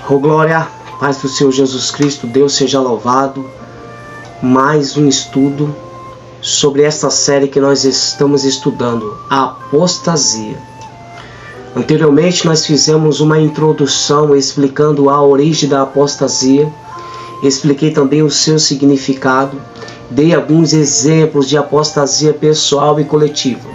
Oh glória, paz do Senhor Jesus Cristo, Deus seja louvado. Mais um estudo sobre esta série que nós estamos estudando, a apostasia. Anteriormente nós fizemos uma introdução explicando a origem da apostasia, expliquei também o seu significado, dei alguns exemplos de apostasia pessoal e coletiva.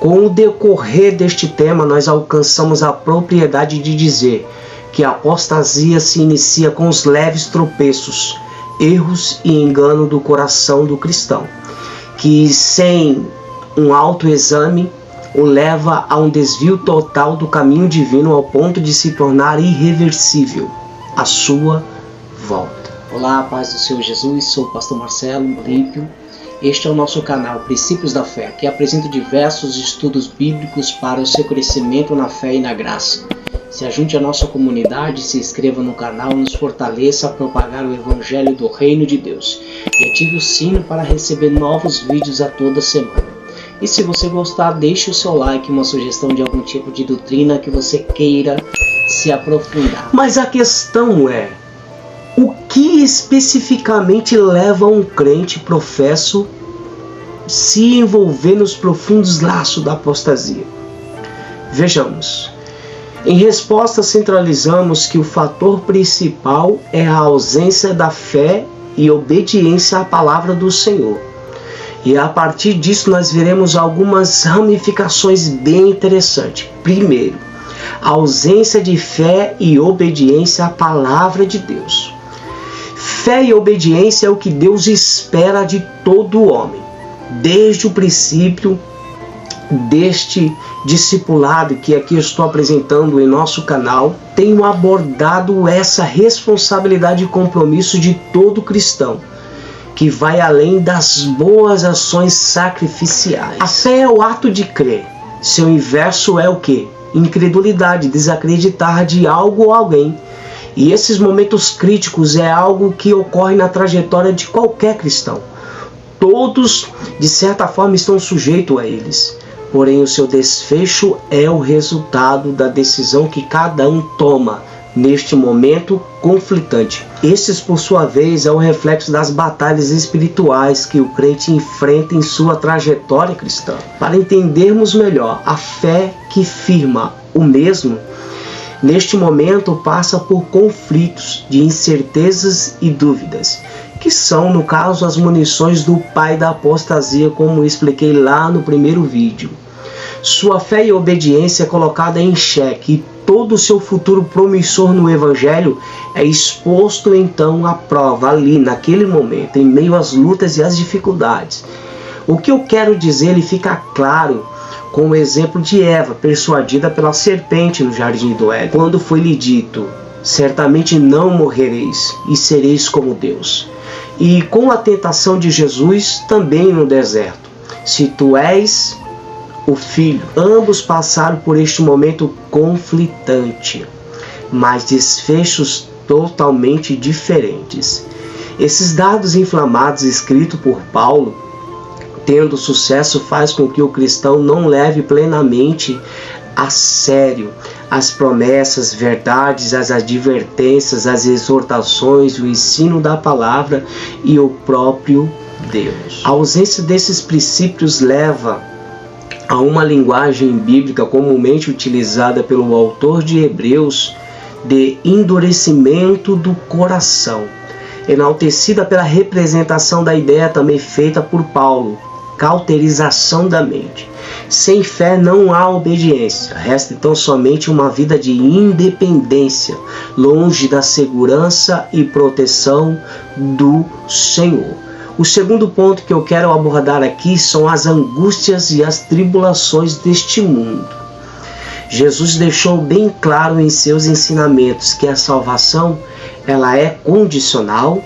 Com o decorrer deste tema, nós alcançamos a propriedade de dizer que a apostasia se inicia com os leves tropeços, erros e engano do coração do cristão, que sem um autoexame o leva a um desvio total do caminho divino ao ponto de se tornar irreversível a sua volta. Olá, paz do Senhor Jesus, sou o pastor Marcelo Olímpio. Este é o nosso canal Princípios da Fé, que apresenta diversos estudos bíblicos para o seu crescimento na fé e na graça. Se ajunte à nossa comunidade, se inscreva no canal, nos fortaleça a propagar o Evangelho do Reino de Deus e ative o sino para receber novos vídeos a toda semana. E se você gostar, deixe o seu like, uma sugestão de algum tipo de doutrina que você queira se aprofundar. Mas a questão é, o que especificamente leva um crente professo se envolver nos profundos laços da apostasia? Vejamos. Em resposta, centralizamos que o fator principal é a ausência da fé e obediência à palavra do Senhor. E a partir disso nós veremos algumas ramificações bem interessantes. Primeiro, a ausência de fé e obediência à palavra de Deus. Fé e obediência é o que Deus espera de todo homem. Desde o princípio deste discipulado que aqui estou apresentando em nosso canal, tenho abordado essa responsabilidade e compromisso de todo cristão, que vai além das boas ações sacrificiais. A fé é o ato de crer. Seu inverso é o quê? Incredulidade, desacreditar de algo ou alguém. E esses momentos críticos é algo que ocorre na trajetória de qualquer cristão. Todos, de certa forma, estão sujeitos a eles. Porém, o seu desfecho é o resultado da decisão que cada um toma neste momento conflitante. Esses, por sua vez, é o reflexo das batalhas espirituais que o crente enfrenta em sua trajetória cristã. Para entendermos melhor, a fé que firma o mesmo, neste momento passa por conflitos de incertezas e dúvidas, que são, no caso, as munições do pai da apostasia, como expliquei lá no primeiro vídeo. Sua fé e obediência é colocada em xeque e todo o seu futuro promissor no Evangelho é exposto então à prova ali, naquele momento, em meio às lutas e às dificuldades. O que eu quero dizer, ele fica claro com o exemplo de Eva, persuadida pela serpente no jardim do Éden, quando foi-lhe dito: certamente não morrereis e sereis como Deus. E com a tentação de Jesus também no deserto: se tu és o Filho. Ambos passaram por este momento conflitante, mas desfechos totalmente diferentes. Esses dados inflamados escritos por Paulo, tendo sucesso, faz com que o cristão não leve plenamente a sério as promessas, verdades, as advertências, as exortações, o ensino da palavra e o próprio Deus. A ausência desses princípios leva a uma linguagem bíblica comumente utilizada pelo autor de Hebreus de endurecimento do coração, enaltecida pela representação da ideia também feita por Paulo, cauterização da mente. Sem fé não há obediência, resta então somente uma vida de independência, longe da segurança e proteção do Senhor. O segundo ponto que eu quero abordar aqui são as angústias e as tribulações deste mundo. Jesus deixou bem claro em seus ensinamentos que a salvação ela é condicional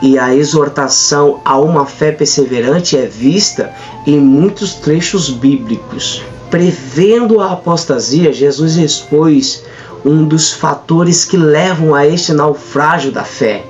e a exortação a uma fé perseverante é vista em muitos trechos bíblicos. Prevendo a apostasia, Jesus expôs um dos fatores que levam a este naufrágio da fé,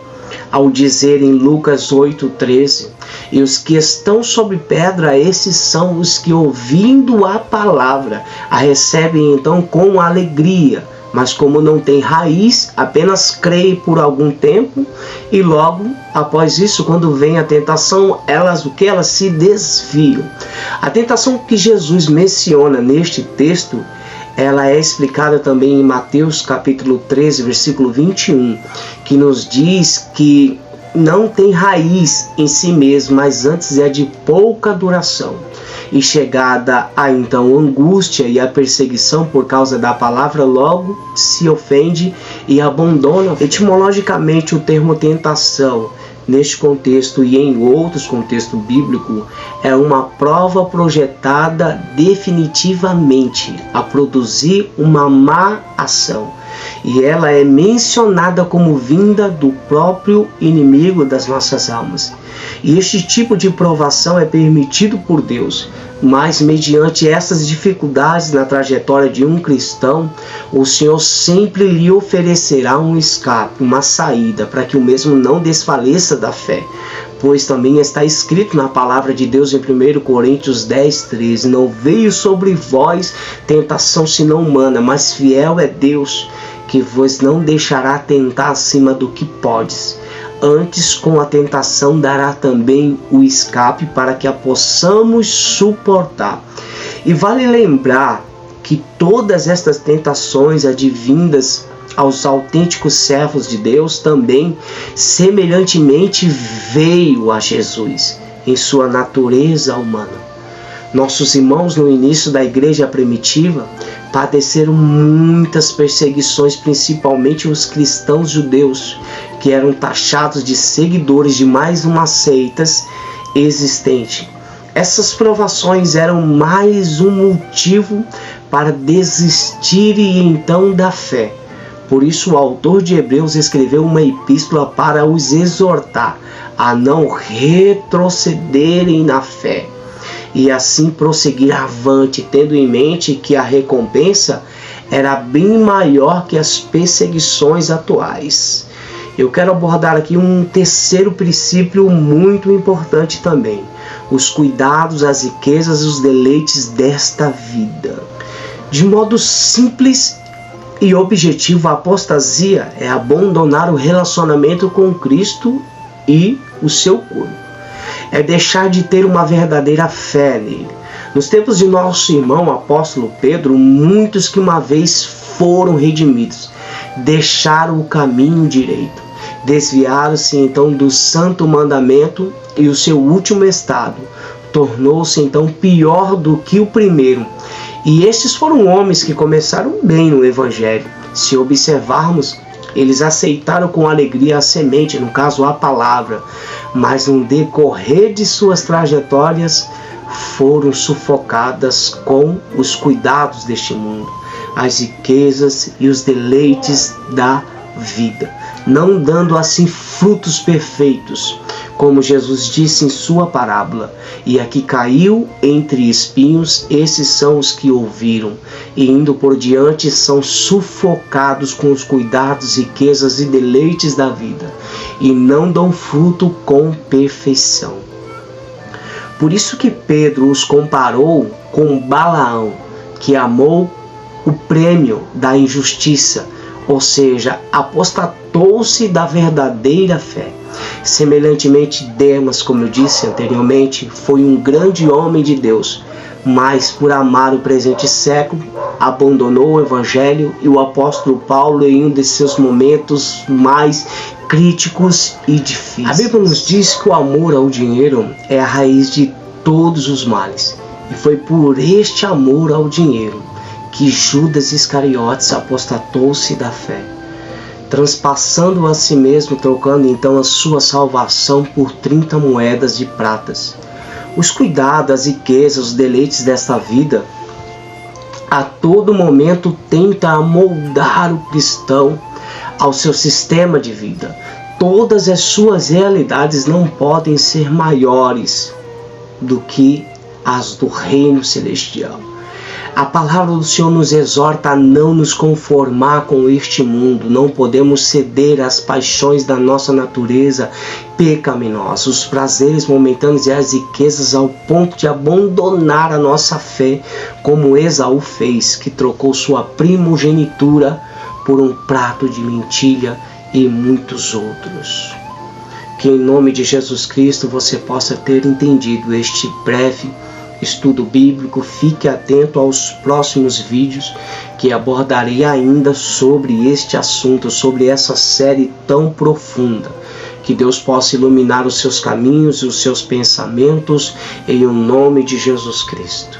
ao dizer em Lucas 8,13: e os que estão sobre pedra, esses são os que, ouvindo a palavra, a recebem então com alegria, mas como não tem raiz, apenas creem por algum tempo e logo após isso, quando vem a tentação, elas se desviam. A tentação que Jesus menciona neste texto, ela é explicada também em Mateus capítulo 13, versículo 21, que nos diz que não tem raiz em si mesmo, mas antes é de pouca duração. E chegada a então angústia e a perseguição por causa da palavra, logo se ofende e abandona. Etimologicamente, o termo tentação, neste contexto e em outros contextos bíblicos, é uma prova projetada definitivamente a produzir uma má ação. E ela é mencionada como vinda do próprio inimigo das nossas almas. E este tipo de provação é permitido por Deus, mas mediante essas dificuldades na trajetória de um cristão, o Senhor sempre lhe oferecerá um escape, uma saída, para que o mesmo não desfaleça da fé. Pois também está escrito na palavra de Deus em 1 Coríntios 10, 13, não veio sobre vós tentação senão humana, mas fiel é Deus, que vos não deixará tentar acima do que podes. Antes, com a tentação, dará também o escape para que a possamos suportar. E vale lembrar que todas estas tentações advindas aos autênticos servos de Deus também semelhantemente veio a Jesus em sua natureza humana. Nossos irmãos no início da igreja primitiva padeceram muitas perseguições, principalmente os cristãos judeus, que eram taxados de seguidores de mais uma seita existente. Essas provações eram mais um motivo para desistirem então da fé. Por isso o autor de Hebreus escreveu uma epístola para os exortar a não retrocederem na fé e assim prosseguir avante, tendo em mente que a recompensa era bem maior que as perseguições atuais. Eu quero abordar aqui um terceiro princípio muito importante também: os cuidados, as riquezas e os deleites desta vida. De modo simples e objetivo, a apostasia é abandonar o relacionamento com Cristo e o seu corpo. É deixar de ter uma verdadeira fé nele. Nos tempos de nosso irmão apóstolo Pedro, muitos que uma vez foram redimidos deixaram o caminho direito, desviaram-se então do santo mandamento e o seu último estado tornou-se então pior do que o primeiro. E estes foram homens que começaram bem no evangelho. Se observarmos, eles aceitaram com alegria a semente, no caso a palavra, mas no decorrer de suas trajetórias foram sufocadas com os cuidados deste mundo, as riquezas e os deleites da vida, não dando assim frutos perfeitos, como Jesus disse em sua parábola: e aqui caiu entre espinhos, esses são os que ouviram, e indo por diante são sufocados com os cuidados, riquezas e deleites da vida, e não dão fruto com perfeição. Por isso que Pedro os comparou com Balaão, que amou o prêmio da injustiça, ou seja, apostatou-se da verdadeira fé. Semelhantemente, Demas, como eu disse anteriormente, foi um grande homem de Deus, mas por amar o presente século, abandonou o evangelho, e o apóstolo Paulo, em um de seus momentos mais críticos e difíceis. A Bíblia nos diz que o amor ao dinheiro é a raiz de todos os males, e foi por este amor ao dinheiro que Judas Iscariotes apostatou-se da fé, transpassando a si mesmo, trocando então a sua salvação por 30 moedas de pratas. Os cuidados, as riquezas, os deleites desta vida, a todo momento tenta amoldar o cristão ao seu sistema de vida. Todas as suas realidades não podem ser maiores do que as do reino celestial. A palavra do Senhor nos exorta a não nos conformar com este mundo. Não podemos ceder às paixões da nossa natureza pecaminosa, os prazeres momentâneos e as riquezas, ao ponto de abandonar a nossa fé, como Esaú fez, que trocou sua primogenitura por um prato de lentilha e muitos outros. Que em nome de Jesus Cristo você possa ter entendido este breve estudo bíblico. Fique atento aos próximos vídeos que abordarei ainda sobre este assunto, sobre essa série tão profunda. Que Deus possa iluminar os seus caminhos e os seus pensamentos em o nome de Jesus Cristo.